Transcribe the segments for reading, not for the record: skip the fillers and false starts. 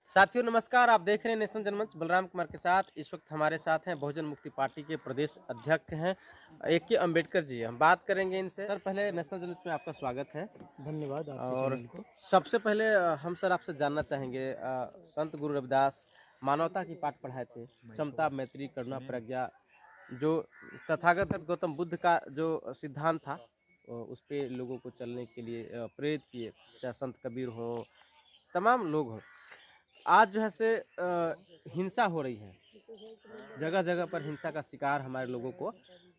साथियों नमस्कार। आप देख रहे हैं नेशनल जनमंच बलराम कुमार के साथ। इस वक्त हमारे साथ हैं बहुजन मुक्ति पार्टी के प्रदेश अध्यक्ष हैं AK अम्बेडकर जी। हम बात करेंगे इनसे। सर पहले नेशनल जनमंच में आपका स्वागत है। धन्यवाद आपके और चैनल को। सबसे पहले हम सर आपसे जानना चाहेंगे, संत गुरु रविदास मानवता की पाठ पढ़ाए थे, समता मैत्री करुणा प्रज्ञा, जो तथागत गौतम बुद्ध का जो सिद्धांत था उस पे लोगों को चलने के लिए प्रेरित किए, चाहे संत कबीर हो, तमाम लोग हों। आज जो है से हिंसा हो रही है, जगह जगह पर हिंसा का शिकार हमारे लोगों को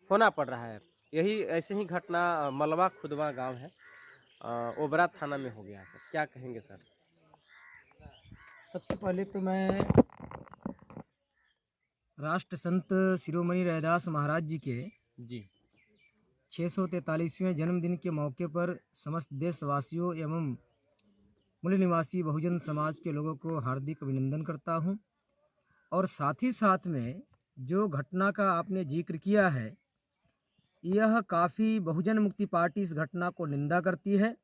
होना पड़ रहा है। यही ऐसे ही घटना मलवा खुदवा गांव है, ओबरा थाना में हो गया है। सर क्या कहेंगे सर? सबसे पहले तो मैं राष्ट्र संत शिरोमणि रैदास महाराज जी के जी 643वें जन्मदिन के मौके पर समस्त देशवासियों एवं मूल निवासी बहुजन समाज के लोगों को हार्दिक अभिनंदन करता हूं। और साथ ही साथ में जो घटना का आपने जिक्र किया है, यह काफ़ी बहुजन मुक्ति पार्टी इस घटना को निंदा करती है।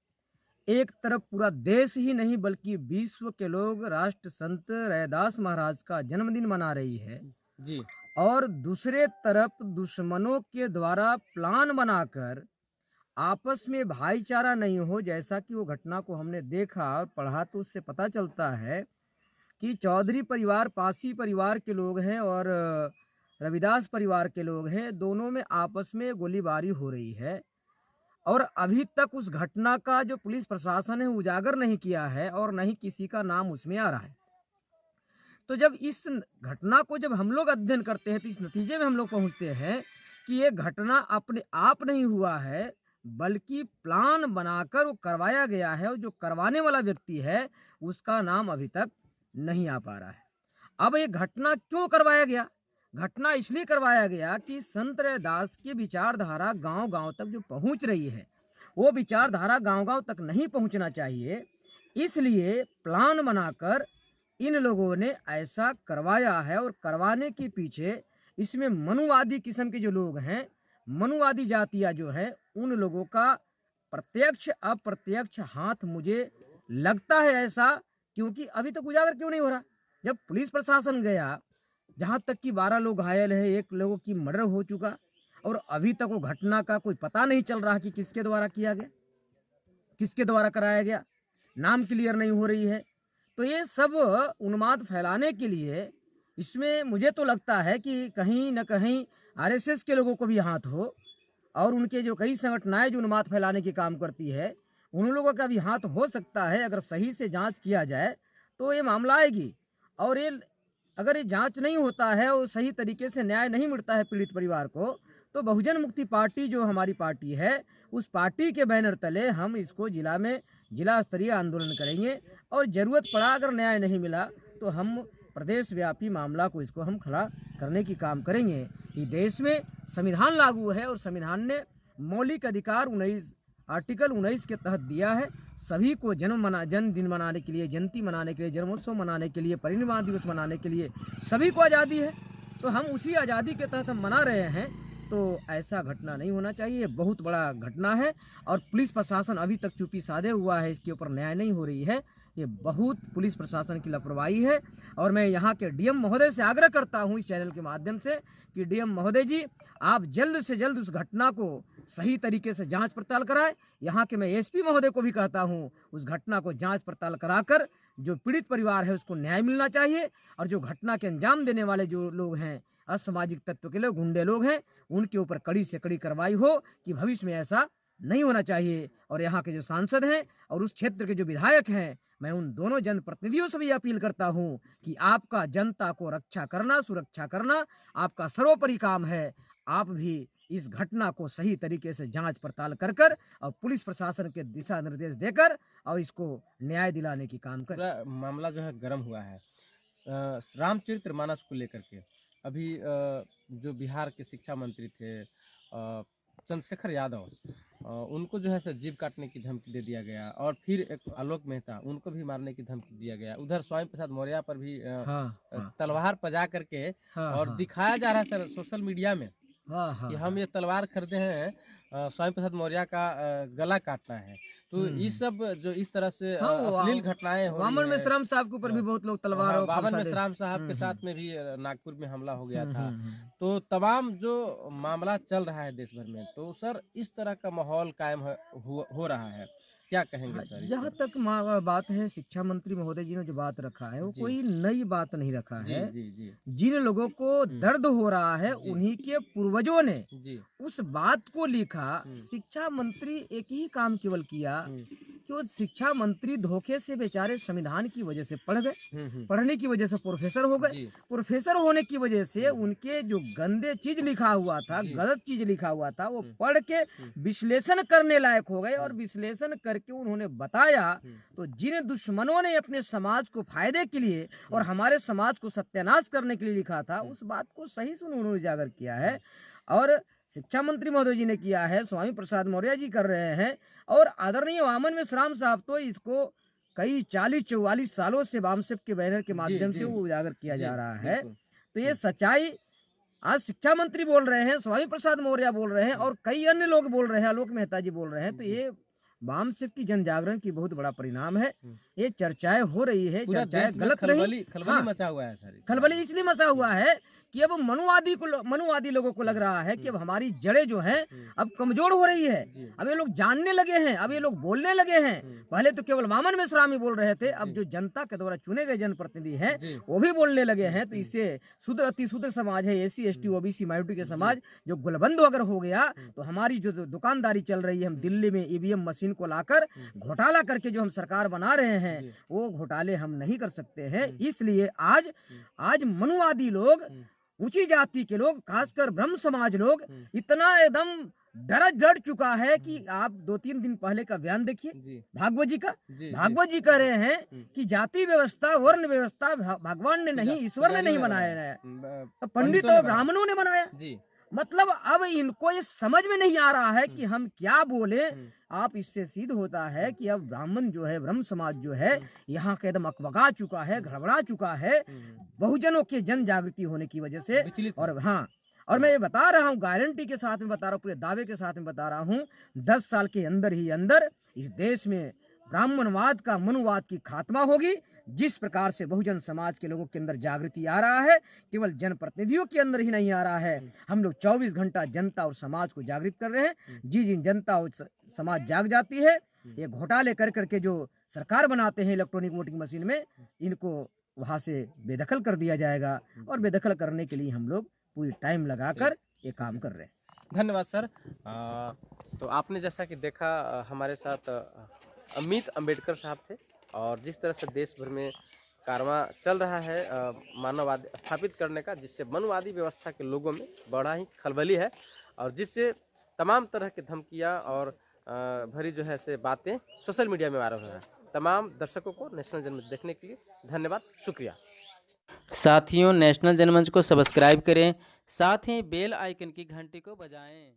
एक तरफ पूरा देश ही नहीं बल्कि विश्व के लोग राष्ट्र संत रैदास महाराज का जन्मदिन मना रही है, जी और दूसरे तरफ दुश्मनों के द्वारा प्लान बनाकर आपस में भाईचारा नहीं हो, जैसा कि वो घटना को हमने देखा और पढ़ा तो उससे पता चलता है कि चौधरी परिवार पासी परिवार के लोग हैं और रविदास परिवार के लोग हैं, दोनों में आपस में गोलीबारी हो रही है। और अभी तक उस घटना का जो पुलिस प्रशासन है उजागर नहीं किया है और नहीं किसी का नाम उसमें आ रहा है। तो जब इस घटना को जब हम लोग अध्ययन करते हैं तो इस नतीजे में हम लोग पहुंचते हैं कि ये घटना अपने आप नहीं हुआ है, बल्कि प्लान बनाकर वो करवाया गया है, और जो करवाने वाला व्यक्ति है उसका नाम अभी तक नहीं आ पा रहा है। अब ये घटना क्यों करवाया गया? घटना इसलिए करवाया गया कि संत रैदास की विचारधारा गांव-गांव तक जो पहुंच रही है, वो विचारधारा गांव-गांव तक नहीं पहुंचना चाहिए, इसलिए प्लान बनाकर इन लोगों ने ऐसा करवाया है। और करवाने के पीछे इसमें मनुवादी किस्म के जो लोग हैं, मनुवादी जातियां जो हैं, उन लोगों का प्रत्यक्ष अप्रत्यक्ष हाथ मुझे लगता है ऐसा। क्योंकि अभी तक उजागर क्यों नहीं हो रहा? जब पुलिस प्रशासन गया, जहाँ तक कि 12 लोग घायल है, 1 लोगों की मर्डर हो चुका, और अभी तक वो घटना का कोई पता नहीं चल रहा कि किसके द्वारा किया गया, किसके द्वारा कराया गया, नाम क्लियर नहीं हो रही है। तो ये सब उन्माद फैलाने के लिए इसमें मुझे तो लगता है कि कहीं न कहीं RSS के लोगों को भी हाथ हो, और उनके जो कई संगठनाएं जो उन्माद फैलाने के काम करती है, उन लोगों का भी हाथ हो सकता है। अगर सही से जांच किया जाए तो ये मामला आएगी। और ये अगर ये जांच नहीं होता है और सही तरीके से न्याय नहीं मिलता है पीड़ित परिवार को, तो बहुजन मुक्ति पार्टी जो हमारी पार्टी है, उस पार्टी के बैनर तले हम इसको जिला में जिला स्तरीय आंदोलन करेंगे। और ज़रूरत पड़ा अगर न्याय नहीं मिला तो हम प्रदेश व्यापी मामला को इसको हम खड़ा करने की काम करेंगे। ये देश में संविधान लागू है, और संविधान ने मौलिक अधिकार 19 आर्टिकल 19 के तहत दिया है। सभी को जन्मदिन मनाने के लिए, जयंती मनाने के लिए, जन्मोत्सव मनाने के लिए, परिनिर्वाण दिवस मनाने के लिए सभी को आज़ादी है। तो हम उसी आज़ादी के तहत हम मना रहे हैं। तो ऐसा घटना नहीं होना चाहिए, बहुत बड़ा घटना है। और पुलिस प्रशासन अभी तक चुप्पी साधे हुआ है, इसके ऊपर न्याय नहीं हो रही है। ये बहुत पुलिस प्रशासन की लापरवाही है। और मैं यहाँ के DM महोदय से आग्रह करता हूँ इस चैनल के माध्यम से कि DM महोदय जी, आप जल्द से जल्द उस घटना को सही तरीके से जांच पड़ताल कराएं। यहाँ के मैं SP महोदय को भी कहता हूँ, उस घटना को जांच पड़ताल कराकर जो पीड़ित परिवार है उसको न्याय मिलना चाहिए। और जो घटना के अंजाम देने वाले जो लोग हैं, असामाजिक तत्व के लोग, गुंडे लोग हैं, उनके ऊपर कड़ी से कड़ी कार्रवाई हो कि भविष्य में ऐसा नहीं होना चाहिए। और यहाँ के जो सांसद हैं और उस क्षेत्र के जो विधायक हैं, मैं उन दोनों जनप्रतिनिधियों से भी अपील करता हूँ कि आपका जनता को रक्षा करना, सुरक्षा करना आपका सर्वोपरि काम है। आप भी इस घटना को सही तरीके से जांच पड़ताल कर और पुलिस प्रशासन के दिशा निर्देश देकर और इसको न्याय दिलाने की काम करें। पूरा मामला जो है गर्म हुआ है रामचरित्र मानस को लेकर के। अभी जो बिहार के शिक्षा मंत्री थे चंद्रशेखर यादव, उनको जो है सर जीभ काटने की धमकी दे दिया गया। और फिर एक आलोक मेहता, उनको भी मारने की धमकी दिया गया। उधर स्वामी प्रसाद मौर्य पर भी तलवार पजा करके और दिखाया जा रहा है सर सोशल मीडिया में कि हम ये तलवार खरीदे हैं स्वामी प्रसाद मौर्य का गला काटना है। तो ये सब जो इस तरह से हाँ, वो अश्लील घटनाएं हो वामन रही हैं, मेश्राम साहब के ऊपर भी बहुत लोग तलवार हाँ, और बावन फरसा दे- मेश्राम साहब के हम्म, साथ में भी नागपुर में हमला हो गया था। हम्म। तो तमाम जो मामला चल रहा है देश भर में, तो सर इस तरह का माहौल कायम हो रहा है, क्या कहेंगे सर इस जहाँ पर? तक बात है, शिक्षा मंत्री महोदय जी ने जो बात रखा है वो जी। कोई नई बात नहीं रखा जी है। जी जी जिन लोगों को दर्द हो रहा है जी। उन्हीं के पूर्वजों ने जी उस बात को लिखा। हम्म। शिक्षा मंत्री एक ही काम केवल किया हम्म, कि वो शिक्षा मंत्री धोखे से बेचारे संविधान की वजह से पढ़ गए, हम्म। पढ़ने की वजह से प्रोफेसर हो गए। जी प्रोफेसर होने की वजह से उनके जो गंदे चीज लिखा हुआ था, जी। गलत चीज लिखा हुआ था, वो पढ़ के विश्लेषण करने लायक हो गए और विश्लेषण करके उन्होंने बताया। तो जिन दुश्मनों ने अपने समाज को फायदे के लिए और हमारे समाज को सत्यानाश करने के लिए लिखा था, उस बात को सही से उन्होंने उजागर किया है। और शिक्षा मंत्री महोदय जी ने किया है, स्वामी प्रसाद मौर्य जी कर रहे हैं, और आदरणीय वामन मेश्राम साहब तो इसको कई 40-44 सालों से वामसेप के बैनर के माध्यम जी, से वो उजागर किया जी, जा रहा है। बिल्कुल। तो ये सच्चाई आज शिक्षा मंत्री बोल रहे हैं, स्वामी प्रसाद मौर्य बोल रहे हैं और कई अन्य लोग बोल रहे हैं, आलोक मेहता जी बोल रहे हैं। तो ये वामसेप की जन जागरण की बहुत बड़ा परिणाम है। ये चर्चाएं हो रही है, पूरा चर्चाएं देश में गलत नहीं। खलबली हाँ, मचा हुआ है सर इस खलबली बारे इसलिए मचा हुआ है कि अब मनुवादी लोगों को लग रहा है कि अब हमारी जड़ें जो हैं अब कमजोर हो रही है। जी। अब ये लोग जानने लगे हैं, अब ये लोग बोलने लगे हैं। पहले तो केवल वामन मेश्राम ही बोल रहे थे, अब जो जनता के द्वारा चुने गए जनप्रतिनिधि हैं जी। वो भी बोलने लगे हैं। तो इससे शुद्र अति शुद्र समाज है, SC ST OBC माइनॉरिटी के समाज जो गुलबंद अगर हो गया तो हमारी जो दुकानदारी चल रही है, हम दिल्ली में EVM मशीन को लाकर घोटाला करके जो हम सरकार बना रहे हैं, वो घोटाले हम नहीं कर सकते हैं। इसलिए आज मनुवादी लोग, ऊंची जाति के लोग, खासकर ब्रह्म समाज लोग इतना एकदम डर चुका है कि आप 2-3 दिन पहले का बयान देखिए जी। भागवत जी का। जी, भागवत जी कह रहे हैं कि जाति व्यवस्था, वर्ण व्यवस्था भगवान ने नहीं, ईश्वर ने नहीं बनाया है, पंडितों पंडितों ने और बनाया। ब्राह्मणों ने बनाया। जी मतलब अब इनको ये समझ में नहीं आ रहा है कि हम क्या बोले। आप इससे सिद्ध होता है कि अब ब्राह्मण जो है, ब्रह्म समाज जो है, यहाँ का एकदम अकबका चुका है, घबरा चुका है बहुजनों के जन जागृति होने की वजह से। विचलित और हाँ, और मैं ये बता रहा हूँ, गारंटी के साथ में बता रहा हूँ, पूरे दावे के साथ में बता रहा हूँ, 10 साल के अंदर ही अंदर इस देश में ब्राह्मणवाद का, मनुवाद की खात्मा होगी। जिस प्रकार से बहुजन समाज के लोगों के अंदर जागृति आ रहा है, केवल जनप्रतिनिधियों के अंदर ही नहीं आ रहा है, हम लोग 24 घंटा जनता और समाज को जागृत कर रहे हैं। जिन जनता और समाज जाग जाती है, ये घोटाले कर करके जो सरकार बनाते हैं इलेक्ट्रॉनिक वोटिंग मशीन में, इनको वहां से बेदखल कर दिया जाएगा। और बेदखल करने के लिए हम लोग पूरी टाइम लगाकर ये काम कर रहे हैं। धन्यवाद सर। तो आपने जैसा कि देखा, हमारे साथ अमित अंबेडकर साहब थे, और जिस तरह से देश भर में कारवां चल रहा है मानववाद स्थापित करने का, जिससे मनुवादी व्यवस्था के लोगों में बड़ा ही खलबली है, और जिससे तमाम तरह की धमकियां और भरी जो है से बातें सोशल मीडिया में वायरल हो रहा है। तमाम दर्शकों को नेशनल जनमंच देखने के लिए धन्यवाद, शुक्रिया। साथियों, नेशनल जनमंच को सब्सक्राइब करें, साथ ही बेल आइकन की घंटी को बजाएं।